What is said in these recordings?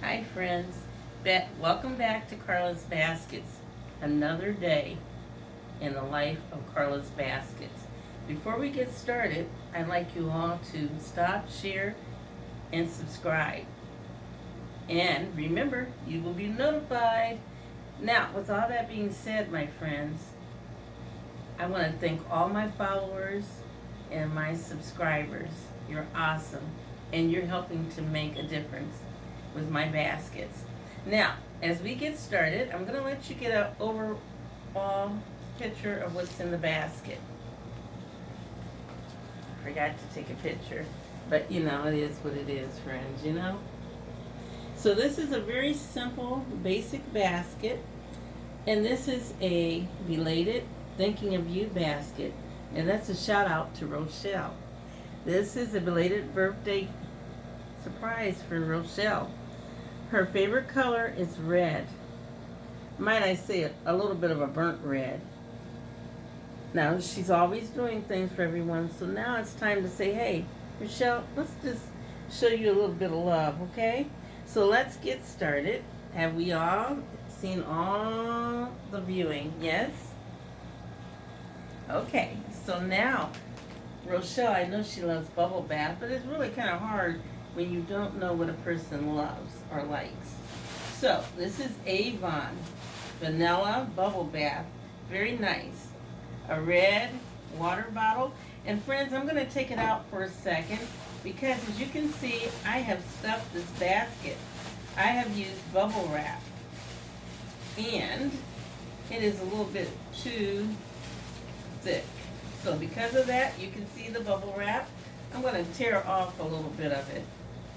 Hi friends, welcome back to Carla's Baskets. Another day in the life of Carla's Baskets. Before we get started, I'd like you all to stop, share, and subscribe. And remember, you will be notified. Now, with all that being said, my friends, I want to thank all my followers and my subscribers. You're awesome, and you're helping to make a difference with my baskets. Now, as we get started, I'm going to let you get an overall picture of what's in the basket. Forgot to take a picture, but you know, it is what it is, friends, you know? So this is a very simple, basic basket, and this is a belated thinking of you basket, and that's a shout out to Rochelle. This is a belated birthday surprise for Rochelle. Her favorite color is red. Might I say a little bit of a burnt red. Now, she's always doing things for everyone, so now it's time to say, hey, Rochelle, let's just show you a little bit of love, okay? So let's get started. Have we all seen all the viewing? Yes? Okay, so now, Rochelle, I know she loves bubble bath, but it's really kind of hard when you don't know what a person loves or likes. So, this is Avon Vanilla Bubble Bath. Very nice. A red water bottle. And friends, I'm going to take it out for a second because as you can see, I have stuffed this basket. I have used bubble wrap. And it is a little bit too thick. So because of that, you can see the bubble wrap. I'm going to tear off a little bit of it.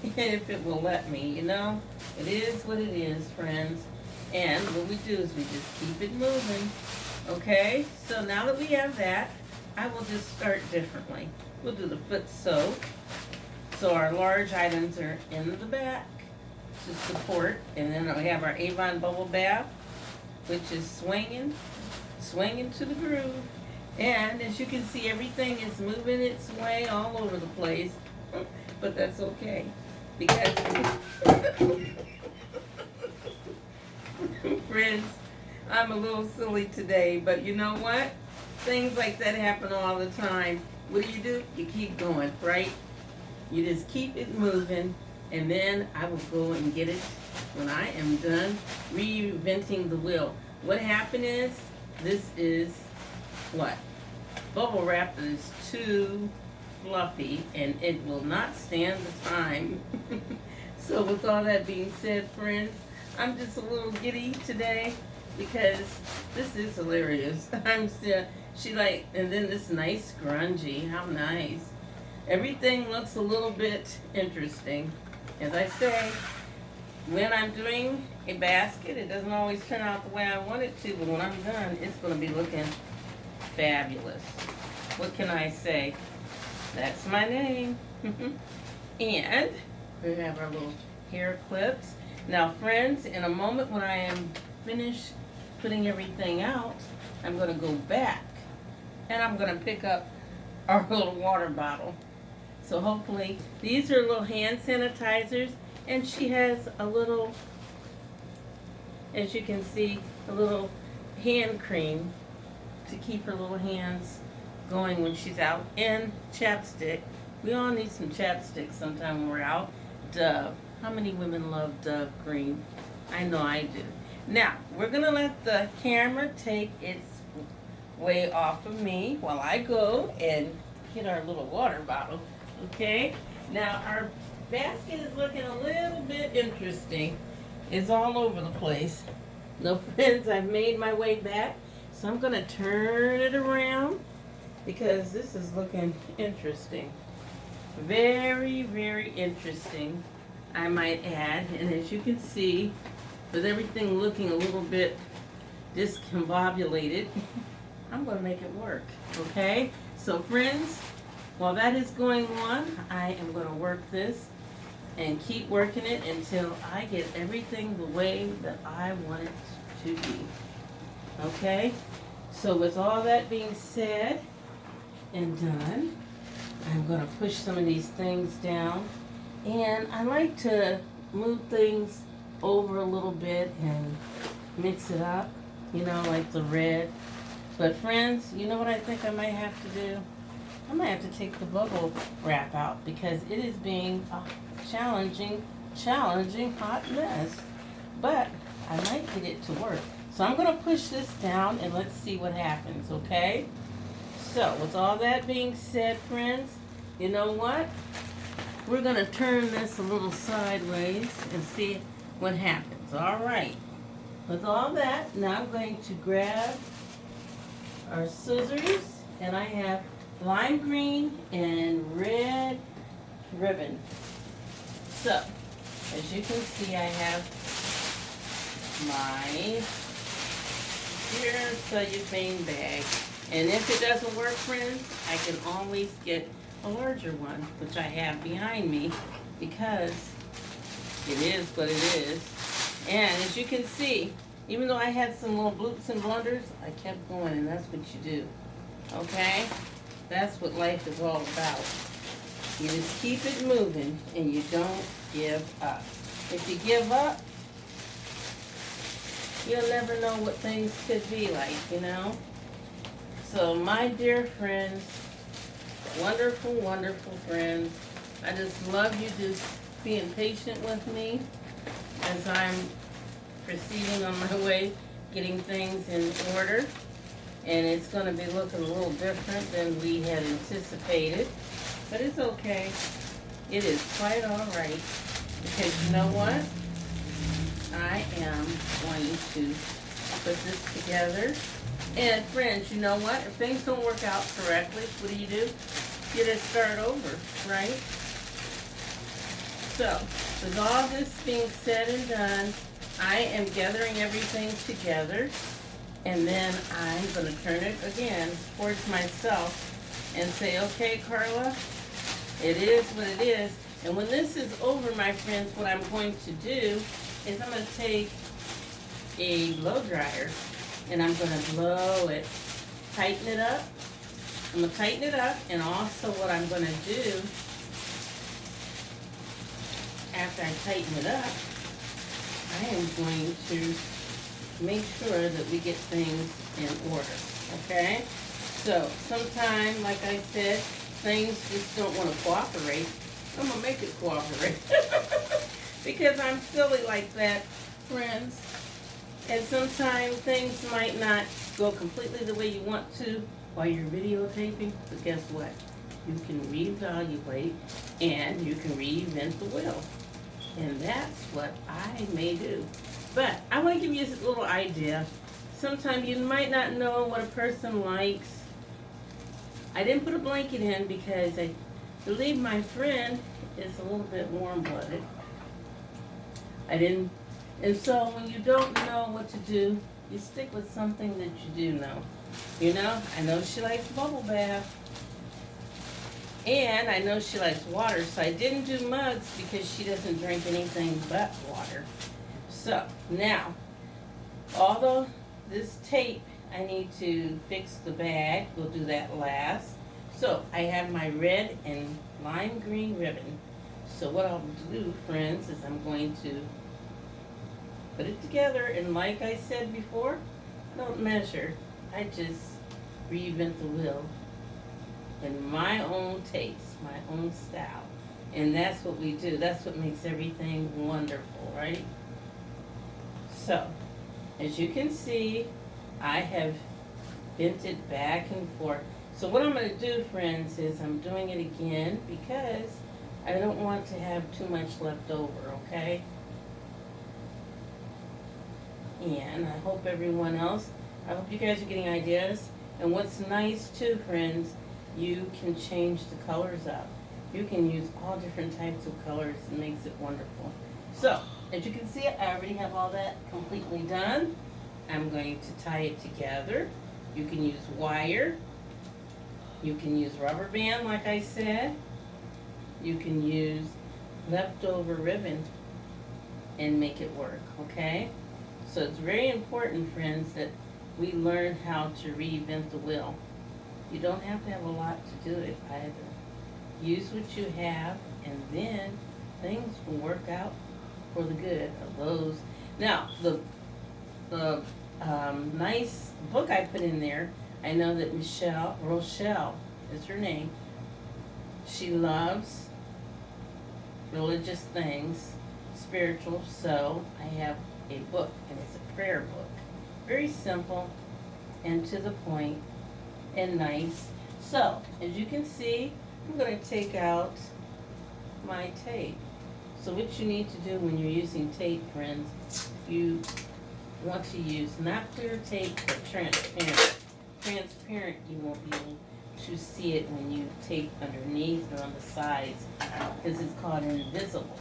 If it will let me, you know. It is what it is, friends. And what we do is we just keep it moving. Okay? So now that we have that, I will just start differently. We'll do the foot soak. So our large items are in the back to support. And then we have our Avon bubble bath, which is swinging to the groove. And as you can see, everything is moving its way all over the place. But that's okay. Because, friends, I'm a little silly today, but you know what? Things like that happen all the time. What do? You keep going, right? You just keep it moving, and then I will go and get it when I am done reinventing the wheel. What happened is, this is what? Bubble wrap is too fluffy and it will not stand the time. So with all that being said, friends, I'm just a little giddy today because this is hilarious. She like, and then this nice scrunchie, how nice. Everything looks a little bit interesting. As I say, when I'm doing a basket, it doesn't always turn out the way I want it to, but when I'm done, it's going to be looking fabulous. What can I say? That's my name. And we have our little hair clips. Now, friends, in a moment when I am finished putting everything out, I'm going to go back and I'm going to pick up our little water bottle. So hopefully, these are little hand sanitizers, and she has a little, as you can see, a little hand cream to keep her little hands going when she's out, and chapstick. We all need some chapstick sometime when we're out. Dove. How many women love Dove cream? I know I do. Now, we're going to let the camera take its way off of me while I go and get our little water bottle. Okay? Now, our basket is looking a little bit interesting. It's all over the place. No, friends, I've made my way back, so I'm going to turn it around because this is looking interesting. Very, very interesting, I might add. And as you can see, with everything looking a little bit discombobulated, I'm going to make it work, okay? So friends, while that is going on, I am going to work this and keep working it until I get everything the way that I want it to be, okay? So with all that being said and done, I'm going to push some of these things down. And I like to move things over a little bit and mix it up, you know, like the red. But friends, you know what I think I might have to do? I might have to take the bubble wrap out because it is being a challenging hot mess. But I might get it to work. So I'm going to push this down and let's see what happens, okay? So with all that being said, friends, you know what? We're going to turn this a little sideways and see what happens. All right. With all that, now I'm going to grab our scissors, and I have lime green and red ribbon. So, as you can see, I have my pure cellophane bag. And if it doesn't work, friends, I can always get a larger one, which I have behind me, because it is what it is. And as you can see, even though I had some little bloops and blunders, I kept going, and that's what you do. Okay? That's what life is all about. You just keep it moving, and you don't give up. If you give up, you'll never know what things could be like, you know? So, my dear friends, wonderful, wonderful friends, I just love you just being patient with me as I'm proceeding on my way, getting things in order. And it's going to be looking a little different than we had anticipated. But it's okay. It is quite all right. Because you know what? I am going to put this together. And friends, you know what? If things don't work out correctly, what do? You just start over, right? So, with all this being said and done, I am gathering everything together. And then I'm going to turn it again towards myself and say, okay, Carla, it is what it is. And when this is over, my friends, what I'm going to do is I'm going to take a blow dryer and I'm going to blow it, tighten it up. I'm going to tighten it up, and also what I'm going to do after I tighten it up, I am going to make sure that we get things in order, okay? So, sometimes, like I said, things just don't want to cooperate. I'm going to make it cooperate. Because I'm silly like that, friends. And sometimes things might not go completely the way you want to while you're videotaping. But guess what? You can reevaluate and you can reinvent the wheel. And that's what I may do. But I want to give you a little idea. Sometimes you might not know what a person likes. I didn't put a blanket in because I believe my friend is a little bit warm-blooded. And so when you don't know what to do, you stick with something that you do know. You know, I know she likes bubble bath. And I know she likes water, so I didn't do mugs because she doesn't drink anything but water. So, now, although this tape, I need to fix the bag. We'll do that last. So, I have my red and lime green ribbon. So what I'll do, friends, is I'm going to put it together, and like I said before, I don't measure. I just reinvent the wheel in my own taste, my own style. And that's what we do. That's what makes everything wonderful, right? So, as you can see, I have bent it back and forth. So what I'm going to do, friends, is I'm doing it again because I don't want to have too much left over, okay? And I hope everyone else, I hope you guys are getting ideas. And what's nice too, friends, you can change the colors up. You can use all different types of colors. It makes it wonderful. So, as you can see, I already have all that completely done. I'm going to tie it together. You can use wire. You can use rubber band, like I said. You can use leftover ribbon and make it work, okay? So it's very important, friends, that we learn how to reinvent the wheel. You don't have to have a lot to do it either. Use what you have, and then things will work out for the good of those. Now, the nice book I put in there, I know that Rochelle is her name. She loves religious things, spiritual, so I have a book, and it's a prayer book. Very simple and to the point and nice. So, as you can see, I'm going to take out my tape. So what you need to do when you're using tape, friends, you want to use not clear tape, but transparent. Transparent, you won't be able to see it when you tape underneath or on the sides, because it's called invisible,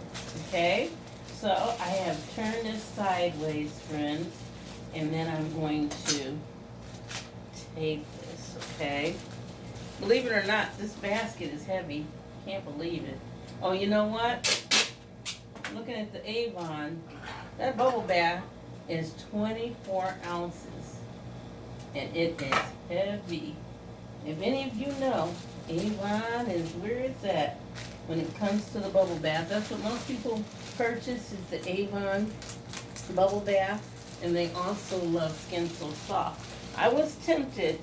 okay? So I have turned this sideways, friends, and then I'm going to tape this, okay? Believe it or not, this basket is heavy. Can't believe it. Oh, you know what? Looking at the Avon, that bubble bath is 24 ounces. And it is heavy. If any of you know, Avon is where it's at when it comes to the bubble bath. That's what most people purchase, is the Avon bubble bath. And they also love Skin So Soft. I was tempted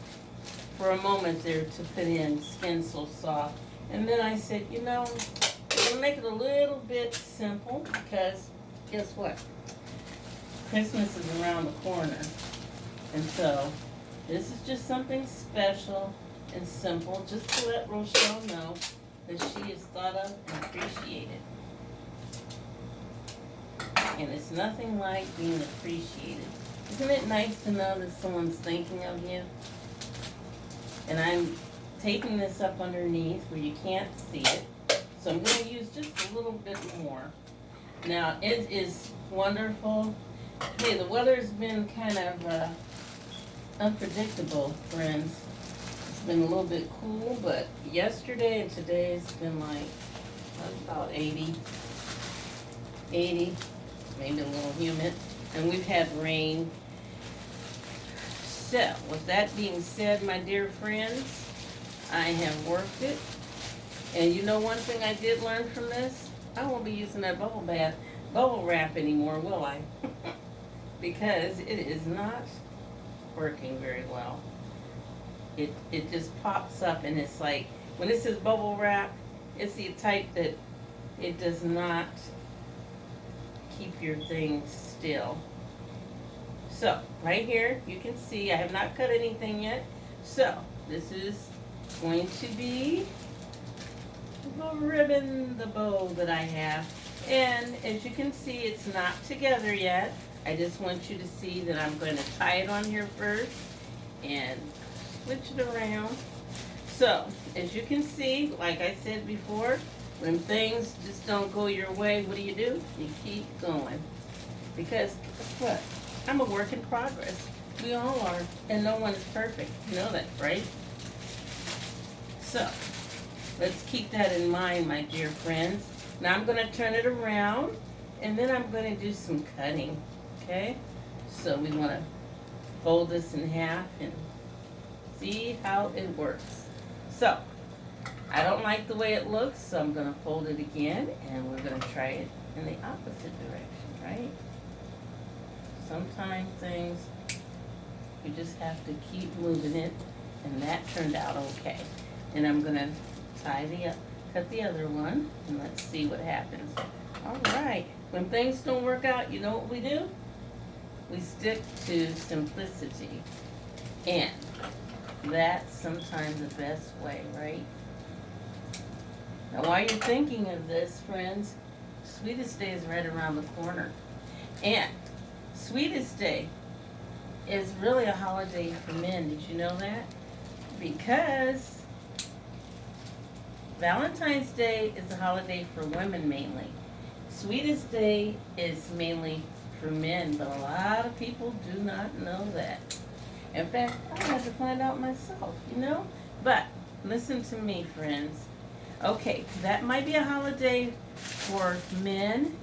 for a moment there to put in Skin So Soft. And then I said, you know, I'm going to make it a little bit simple, because guess what? Christmas is around the corner. And so this is just something special and simple, just to let Rochelle know that she is thought of and appreciated. And it's nothing like being appreciated. Isn't it nice to know that someone's thinking of you? And I'm taping this up underneath where you can't see it. So I'm going to use just a little bit more. Now, it is wonderful. Hey, the weather's been kind of unpredictable, friends. It's been a little bit cool, but yesterday and today it's been like about 80, maybe a little humid. And we've had rain. So, with that being said, my dear friends, I have worked it. And you know one thing I did learn from this? I won't be using that bubble wrap anymore, will I? Because it is not working very well. It just pops up, and it's like, when it says bubble wrap, it's the type that it does not keep your things still. So, right here, you can see I have not cut anything yet. So, this is going to be the ribbon, the bow that I have. And as you can see, it's not together yet. I just want you to see that I'm going to tie it on here first and switch it around. So, as you can see, like I said before, when things just don't go your way, what do? You keep going. Because guess what? I'm a work in progress. We all are, and no one is perfect. You know that, right? So, let's keep that in mind, my dear friends. Now I'm going to turn it around, and then I'm going to do some cutting, okay? So we want to fold this in half and see how it works. So, I don't like the way it looks, so I'm going to fold it again, and we're going to try it in the opposite direction, right? Sometimes things, you just have to keep moving it, and that turned out okay. And I'm going to cut the other one, and let's see what happens. All right. When things don't work out, you know what we do? We stick to simplicity. And that's sometimes the best way, right? Now, while you're thinking of this, friends, Sweetest Day is right around the corner. And Sweetest Day is really a holiday for men. Did you know that? Because Valentine's Day is a holiday for women mainly. Sweetest Day is mainly for men, but a lot of people do not know that. In fact, I had to find out myself, you know? But listen to me, friends. Okay, that might be a holiday for men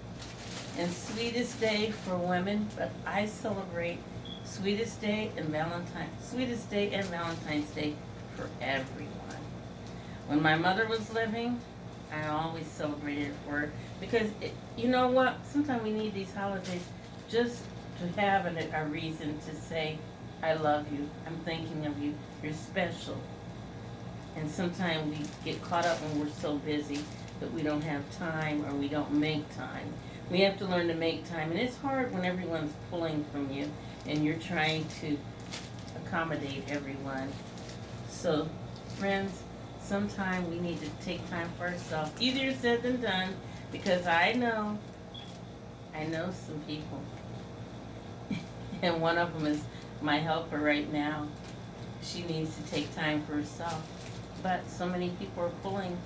and Sweetest Day for women, but I celebrate Sweetest Day and Valentine's Day for everyone. When my mother was living, I always celebrated it for her because you know what? Sometimes we need these holidays just to have a reason to say, I love you. I'm thinking of you. You're special. And sometimes we get caught up when we're so busy that we don't have time or we don't make time. We have to learn to make time. And it's hard when everyone's pulling from you and you're trying to accommodate everyone. So, friends, sometimes we need to take time for ourselves. Easier said than done, because I know some people. And one of them is my helper right now. She needs to take time for herself. But so many people are pulling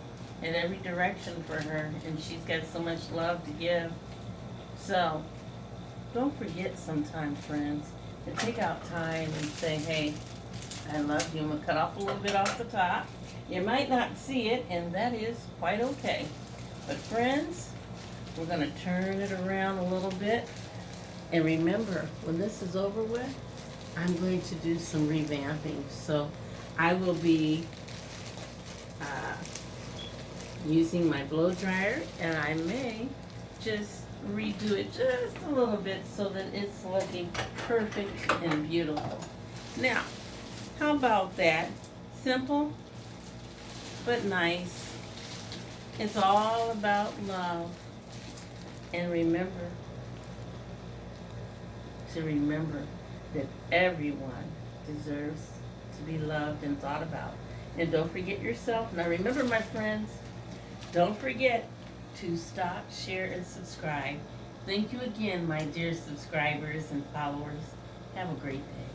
in every direction for her, and she's got so much love to give. So, don't forget sometimes, friends, to take out time and say, hey, I love you. I'm going to cut off a little bit off the top. You might not see it, and that is quite okay. But friends, we're going to turn it around a little bit. And remember, when this is over with, I'm going to do some revamping. So I will be using my blow dryer, and I may just redo it just a little bit so that it's looking perfect and beautiful. Now, how about that? Simple, but nice. It's all about love. And remember that everyone deserves to be loved and thought about. And don't forget yourself. Now remember, my friends, don't forget to stop, share, and subscribe. Thank you again, my dear subscribers and followers. Have a great day.